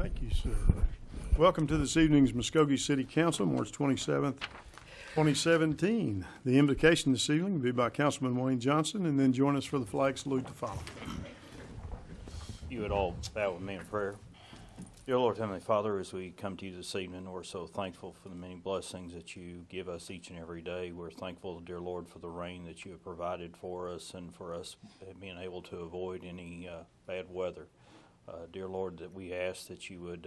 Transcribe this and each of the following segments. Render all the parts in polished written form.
Thank you, sir. Welcome to this evening's Muskogee City Council, March 27th, 2017. The invocation this evening will be by Councilman Wayne Johnson, and then join us for the flag salute to follow. You would all bow with me in prayer. Dear Lord, Heavenly Father, as we come to you this evening, we're so thankful for the many blessings that you give us each and every day. We're thankful, dear Lord, for the rain that you have provided for us and for us being able to avoid any bad weather. Dear Lord, that we ask that you would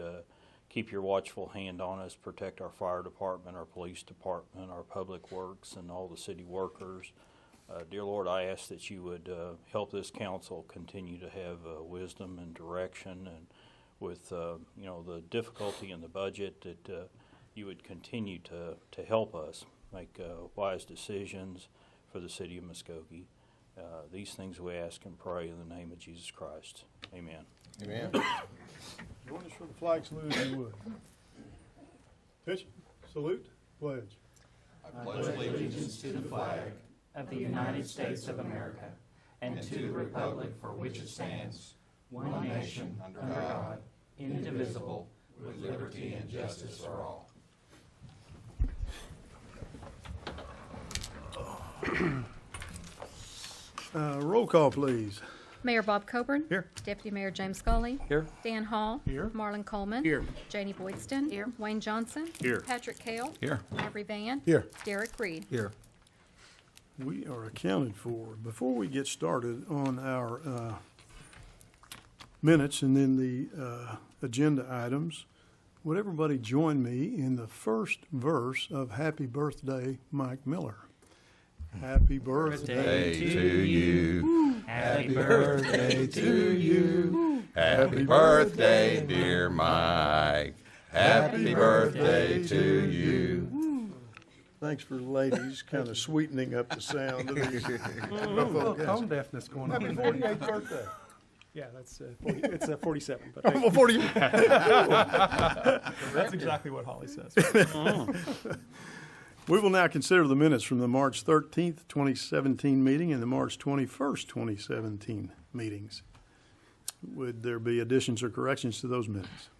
keep your watchful hand on us, protect our fire department, our police department, our public works, and all the city workers. Dear Lord, I ask that you would help this council continue to have wisdom and direction, and with the difficulty in the budget, that you would continue to help us make wise decisions for the city of Muskogee. These things we ask and pray in the name of Jesus Christ. Amen. Amen. Join us for the flag salute if you would. Attention, salute, pledge. I pledge allegiance to the flag of the United States of America and to the republic for which it stands, one nation, under God, indivisible, with liberty and justice for all. Roll call, please. Mayor Bob Coburn. Here. Deputy Mayor James Scully. Here. Dan Hall. Here. Marlon Coleman. Here. Janie Boydston. Here. Wayne Johnson. Here. Patrick Cale. Here. Avery Van. Here. Derek Reed. Here. We are accounted for. Before we get started on our minutes and then the agenda items, would everybody join me in the first verse of Happy Birthday, Mike Miller? Happy birthday To you. Happy birthday to you. Happy birthday, dear Mike. Happy birthday to you. Thanks for ladies kind of sweetening up the sound of these. Tone deafness going on. Happy 48th birthday. Yeah, that's 40, it's 47, but Well, 40. that's exactly what Holly says. We will now consider the minutes from the March 13th, 2017 meeting and the March 21st, 2017 meetings. Would there be additions or corrections to those minutes?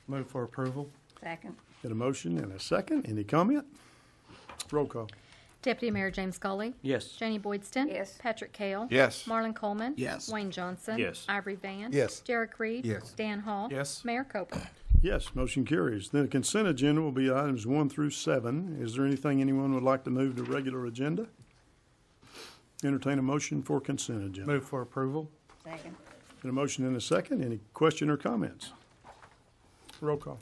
Move for approval. Second. Got a motion and a second. Any comment? Roll call. Deputy Mayor James Scully. Yes. Janie Boydston. Yes. Patrick Cale. Yes. Marlon Coleman. Yes. Wayne Johnson. Yes. Ivory Van. Yes. Derek Reed. Yes. Dan Hall. Yes. Mayor Coburn. Yes, motion carries. Then the consent agenda will be items 1 through 7. Is there anything anyone would like to move to regular agenda? Entertain a motion for consent agenda. Move for approval. Second. Got a motion and a second. Any question or comments? Roll call.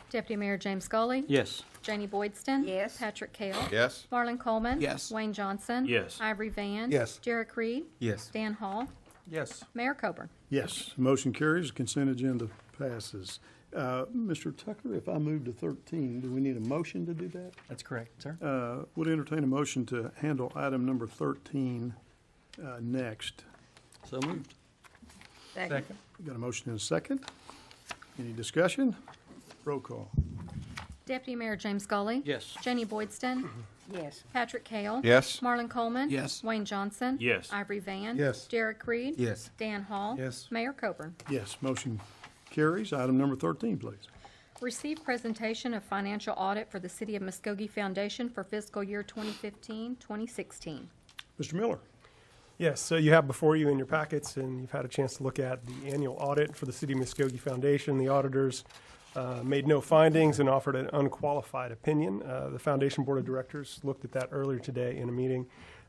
Deputy Mayor James Scully. Yes. Janie Boydston. Yes. Patrick Cale. Yes. Marlon Coleman. Yes. Wayne Johnson. Yes. Ivory Van. Yes. Derek Reed. Yes. Dan Hall. Yes. Mayor Coburn. Yes, motion carries. Consent agenda passes. Mr. Tucker, if I move to 13, do we need a motion to do that? That's correct, sir. Would entertain a motion to handle item number 13 next. So moved. Second. Got a motion and a second. Any discussion? Roll call. Deputy Mayor James Scully. Yes. Janie Boydston. Yes. Patrick Cale. Yes. Marlon Coleman. Yes. Wayne Johnson. Yes. Ivory Van. Yes. Derek Reed. Yes. Dan Hall. Yes. Mayor Coburn. Yes, motion carries. Item number 13, please. Receive presentation of financial audit for the City of Muskogee Foundation for fiscal year 2015-2016. Mr. Miller. Yes, so you have before you in your packets, and you've had a chance to look at the annual audit for the City of Muskogee Foundation. The auditors made no findings and offered an unqualified opinion. The Foundation Board of Directors looked at that earlier today in a meeting,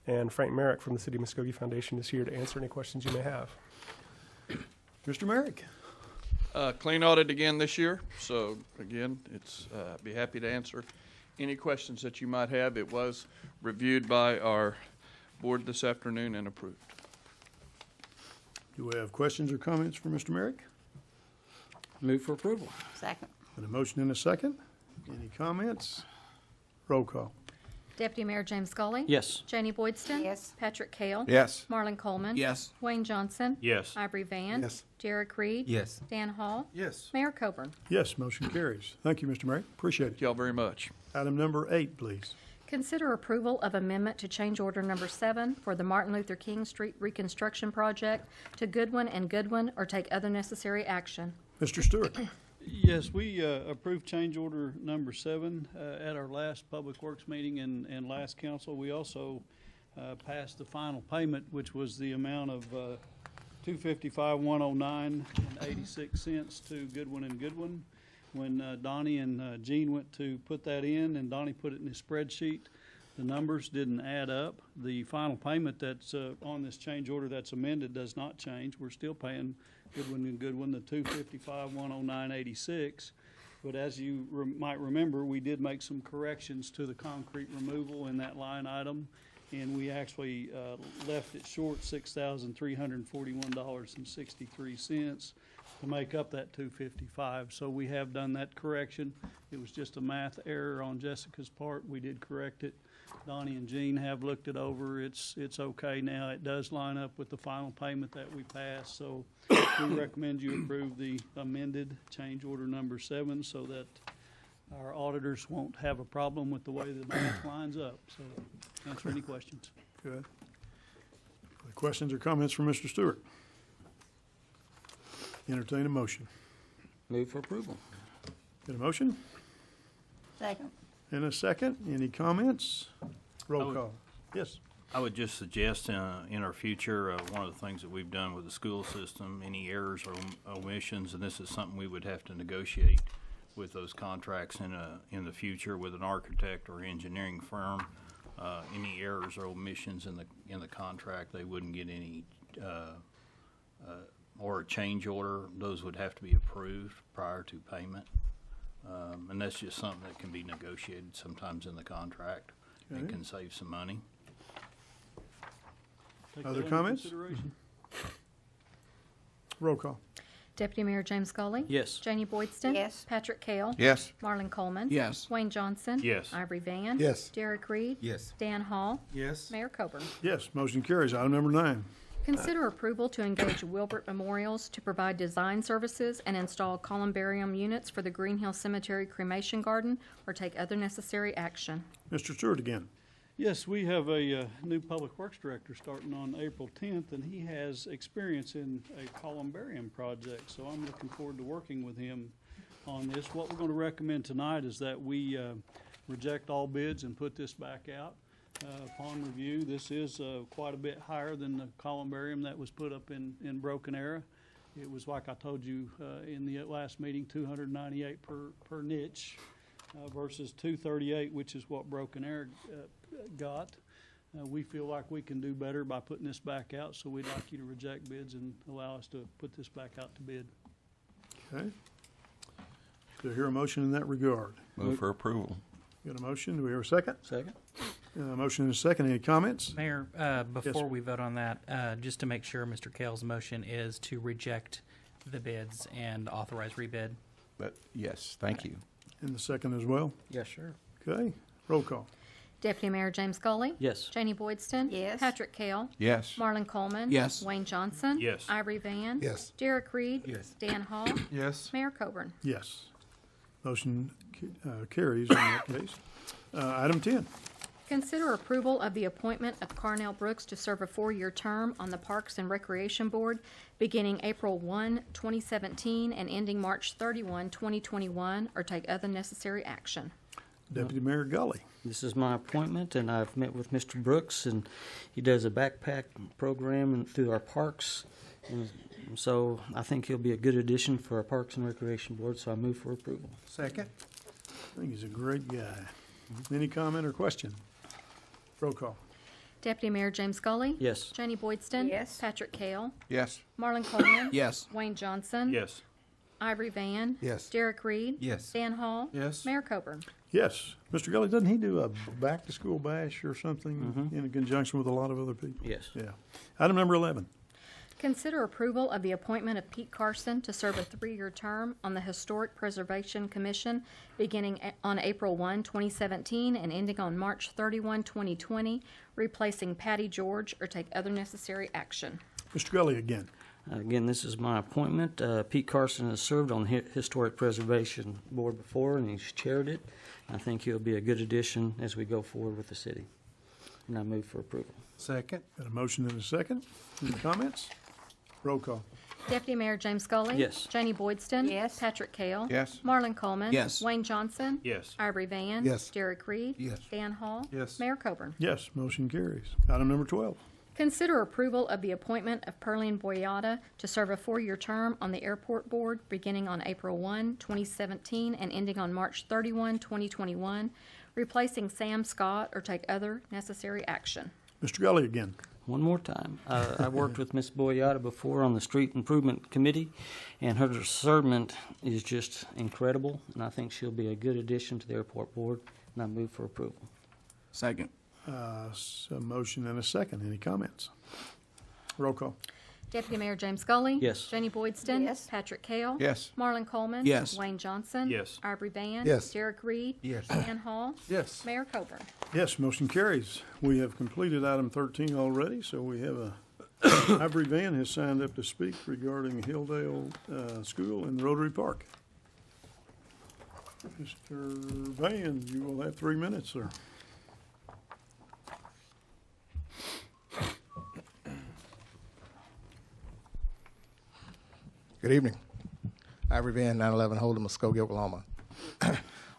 and Frank Merrick from the City of Muskogee Foundation is here to answer any questions you may have. Mr. Merrick. Clean audit again this year, so again, it's be happy to answer any questions that you might have. It was reviewed by our board this afternoon and approved. Do we have questions or comments for Mr. Merrick? Move for approval. Second. Got a motion and a second. Any comments? Roll call. Deputy Mayor James Scully. Yes. Janie Boydston. Yes. Patrick Cale. Yes. Marlon Coleman. Yes. Wayne Johnson. Yes. Ivory Van. Yes. Derek Reed. Yes. Dan Hall. Yes. Mayor Coburn. Yes, motion carries. Thank you, Mr. Merrick. Appreciate it. Thank y'all very much. Item number 8, please. Consider approval of amendment to change order number 7 for the Martin Luther King Street Reconstruction Project to Goodwin and Goodwin, or take other necessary action. Mr. Stewart. Yes, we approved change order number 7 at our last Public Works meeting and last council. We also passed the final payment, which was the amount of $255,109.86 to Goodwin and Goodwin. When Donnie and Gene went to put that in, and Donnie put it in his spreadsheet, the numbers didn't add up. The final payment that's on this change order that's amended does not change. We're still paying Goodwin and Goodwin the $255,109.86. But as you might remember, we did make some corrections to the concrete removal in that line item, and we actually left it short $6,341.63 to make up that $255. So we have done that correction. It was just a math error on Jessica's part. We did correct it. Donnie and Gene have looked it over. It's okay now. It does line up with the final payment that we passed. So we recommend you approve the amended change order number 7 so that our auditors won't have a problem with the way the math lines up. So answer any questions. Good. Any questions or comments from Mr. Stewart? Entertain a motion. Move for approval. Get a motion? Second. And a second. Any comments? Roll would- call. Yes. I would just suggest in our future, one of the things that we've done with the school system, any errors or omissions, and this is something we would have to negotiate with those contracts in the future with an architect or engineering firm. Any errors or omissions in the contract, they wouldn't get any or a change order. Those would have to be approved prior to payment, and that's just something that can be negotiated sometimes in the contract and Okay. can save some money. Take Other that under comments? consideration. Roll call. Deputy Mayor James Scully. Yes. Janie Boydston. Yes. Patrick Kale. Yes. Marlon Coleman. Yes. Wayne Johnson. Yes. Ivory Van. Yes. Derek Reed. Yes. Dan Hall. Yes. Mayor Coburn. Yes, motion carries. Item number 9. Consider approval to engage Wilbert Memorials to provide design services and install columbarium units for the Green Hill Cemetery cremation garden or take other necessary action. Mr. Stewart again. Yes, we have a new Public Works Director starting on April 10th, and he has experience in a columbarium project, so I'm looking forward to working with him on this. What we're going to recommend tonight is that we reject all bids and put this back out. Upon review, this is quite a bit higher than the columbarium that was put up in Broken Arrow. It was, like I told you in the last meeting, $298 per niche versus $238, which is what Broken Arrow got. We feel like we can do better by putting this back out, so we'd like you to reject bids and allow us to put this back out to bid. Okay. Do I hear a motion in that regard? Move for approval. Got a motion? Do we hear a second? Second. Motion and a second. Any comments? Mayor, before sir. we vote on that, just to make sure Mr. Kale's motion is to reject the bids and authorize rebid. But yes, thank you. And the second as well? Yes, sir. Okay. Roll call. Deputy Mayor James Scully. Yes. Janie Boydston. Yes. Patrick Kale. Yes. Marlon Coleman. Yes. Wayne Johnson. Yes. Ivory Van. Yes. Derek Reed. Yes. Dan Hall. Yes. Mayor Coburn. Yes. Motion carries in that case. Item 10. Consider approval of the appointment of Carnell Brooks to serve a 4-year term on the Parks and Recreation Board beginning April 1, 2017 and ending March 31, 2021, or take other necessary action. Deputy Mayor Gully. This is my appointment, and I've met with Mr. Brooks, and he does a backpack program through our parks. And so I think he'll be a good addition for our Parks and Recreation Board, so I move for approval. Second. I think he's a great guy. Any comment or question? Roll call. Deputy Mayor James Scully. Yes. Janie Boydston. Yes. Patrick Kale. Yes. Marlon Coleman. Yes. Wayne Johnson. Yes. Ivory Van. Yes. Derek Reed. Yes. Dan Hall. Yes. Mayor Coburn. Yes. Mr. Gully, doesn't he do a back-to-school bash or something in conjunction with a lot of other people? Yes. Yeah. Item number 11. Consider approval of the appointment of Pete Carson to serve a 3-year term on the Historic Preservation Commission beginning on April 1, 2017 and ending on March 31, 2020, replacing Patty George, or take other necessary action. Mr. Gully again. Again, this is my appointment. Pete Carson has served on the Historic Preservation Board before, and he's chaired it. I think he'll be a good addition as we go forward with the city. And I move for approval. Second. Got a motion and a second. Any comments? Roll call. Deputy Mayor James Scully. Yes. Janie Boydston. Yes. Patrick Kale. Yes. Marlon Coleman. Yes. Wayne Johnson. Yes. Ivory Van. Yes. Derek Reed. Yes. Dan Hall. Yes. Mayor Coburn. Yes, motion carries. Item number 12. Consider approval of the appointment of Perlene Boyata to serve a 4-year term on the Airport Board beginning on April 1, 2017 and ending on March 31, 2021, replacing Sam Scott, or take other necessary action. Mr. Gully again. One more time. I worked with Ms. Boyata before on the Street Improvement Committee, and her discernment is just incredible, and I think she'll be a good addition to the Airport Board, and I move for approval. Second. So a motion and a second. Any comments? Roll call. Deputy Mayor James Scully. Yes. Janie Boydston. Yes. Patrick Kale. Yes. Marlon Coleman. Yes. Wayne Johnson. Yes. Ivory Van. Yes. Derek Reed. Yes. Dan Hall. Yes. Mayor Coburn. Yes, motion carries. We have completed item 13 already, so we have a, Ivory Van has signed up to speak regarding Hilldale School and Rotary Park. Mr. Van, you will have 3 minutes, sir. Good evening. Ivory Van, 911 Holden, Muskogee, Oklahoma.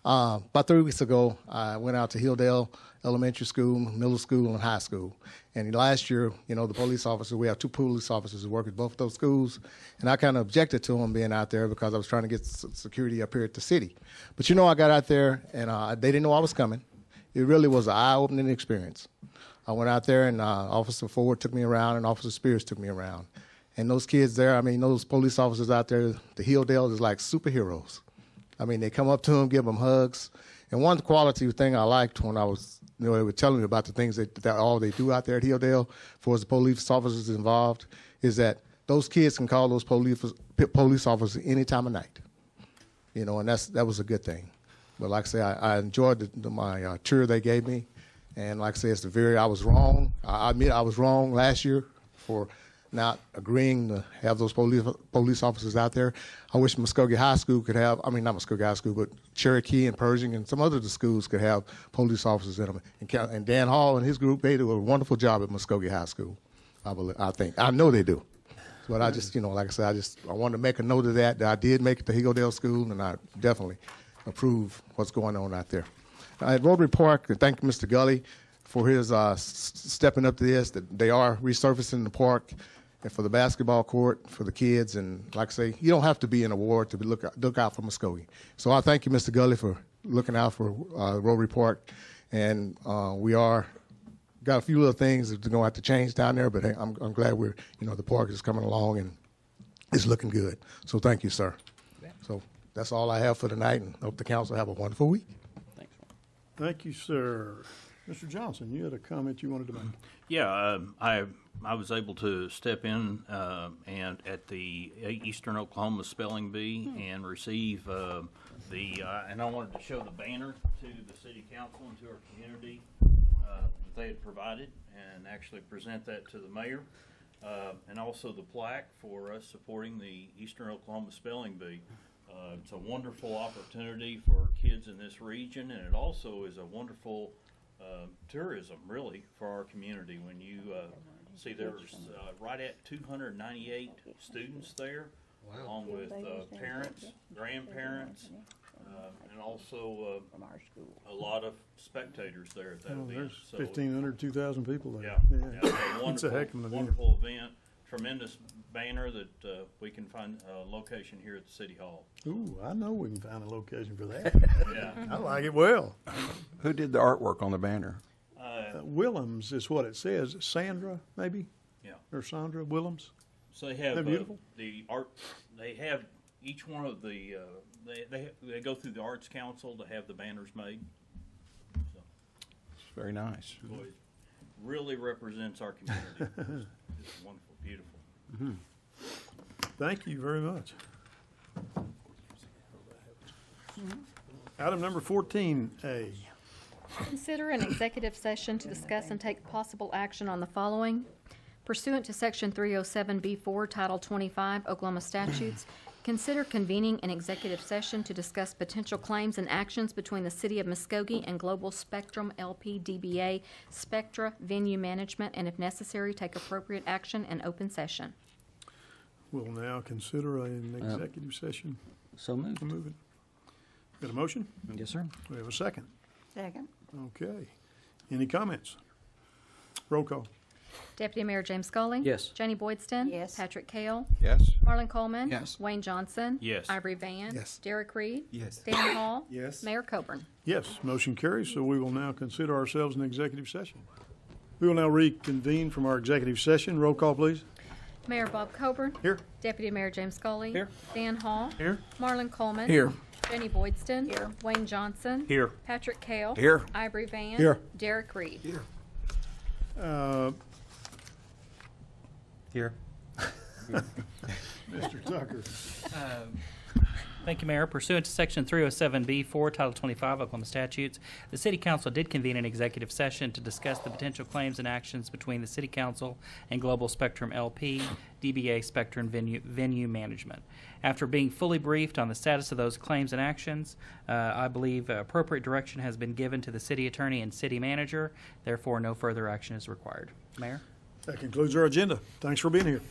About 3 weeks ago, I went out to Hilldale Elementary School, Middle School, and High School. And last year, you know, the police officers, we have 2 police officers who work at both of those schools, and I kind of objected to them being out there because I was trying to get security up here at the city. But you know, I got out there, and they didn't know I was coming. It really was an eye-opening experience. I went out there, and Officer Ford took me around, and Officer Spears took me around. And those kids there, I mean, those police officers out there, the Hilldale is like superheroes. I mean, they come up to them, give them hugs. And one quality thing I liked when I was, you know, they were telling me about the things that all they do out there at Hilldale for the police officers involved is that those kids can call those police officers any time of night. You know, and that was a good thing. But like I say, I enjoyed my tour they gave me. And like I say, I was wrong. I admit I was wrong last year for not agreeing to have those police officers out there. I wish Muskogee High School could have, I mean, not Muskogee High School, but Cherokee and Pershing and some other schools could have police officers in them. And Dan Hall and his group, they do a wonderful job at Muskogee High School, I think. I know they do. But I just, you know, like I said, I wanted to make a note of that I did make it to Hilldale School, and I definitely approve what's going on out there. At Rotary Park, thank Mr. Gully for his stepping up to this, that they are resurfacing the park and for the basketball court for the kids. And like I say, you don't have to be in a ward to look out for Muskogee. So I thank you, Mr. Gully, for looking out for Rotary Park. And we got a few little things that are going to have to change down there, but hey, I'm glad the park is coming along and it's looking good. So thank you, sir. So that's all I have for tonight, and hope the council have a wonderful week. Thanks. Thank you, sir. Mr. Johnson, you had a comment you wanted to make. Yeah, I was able to step in and at the Eastern Oklahoma Spelling Bee and receive and I wanted to show the banner to the City Council and to our community that they had provided, and actually present that to the mayor, and also the plaque for us supporting the Eastern Oklahoma Spelling Bee. It's a wonderful opportunity for kids in this region, and it also is a wonderful tourism, really, for our community. When you see there's right at 298 students there, along with parents, grandparents, and also a lot of spectators there at that event. There's So 1,500, 2,000 people there. it's a It's a heck of an event. wonderful event. Tremendous banner that we can find a location here at the City Hall. Ooh, I know we can find a location for that. Yeah. I like it well. Who did the artwork on the banner? Willems is what it says. Sandra, maybe? Yeah. Or Sandra Willems? So they have Isn't that beautiful? the art. They have each one of the. They go through the Arts Council to have the banners made. So, It's very nice. it really represents our community. It's wonderful, beautiful. Thank you very much. Item number 14A. Consider an executive session to discuss and take possible action on the following. Pursuant to Section 307B4, Title 25, Oklahoma statutes, consider convening an executive session to discuss potential claims and actions between the City of Muskogee and Global Spectrum LP DBA Spectra Venue Management, and if necessary, take appropriate action in open session. We'll now consider an executive session. So moved. Move it. Got a motion? Yes, sir. We have a second. Second. Okay. Any comments? Roll call. Deputy Mayor James Scully. Yes. Jenny Boydston. Yes. Patrick Kale. Yes. Marlon Coleman. Yes. Wayne Johnson. Yes. Ivory Van. Yes. Derek Reed. Yes. Dan Hall. Yes. Mayor Coburn. Yes, motion carries, so we will now consider ourselves in executive session. We will now reconvene from our executive session. Roll call, please. Mayor Bob Coburn. Here. Deputy Mayor James Scully. Here. Dan Hall. Here. Marlon Coleman. Here. Jenny Boydston. Here. Wayne Johnson. Here. Patrick Kale. Here. Ivory Van. Here. Derek Reed. Here. Mr. Tucker. Thank you, Mayor. Pursuant to Section 307B4, Title 25 Oklahoma statutes, the City Council did convene an executive session to discuss the potential claims and actions between the City Council and Global Spectrum LP, DBA Spectrum Venue Management. After being fully briefed on the status of those claims and actions, I believe appropriate direction has been given to the City Attorney and City Manager. Therefore, no further action is required. Mayor? That concludes our agenda. Thanks for being here.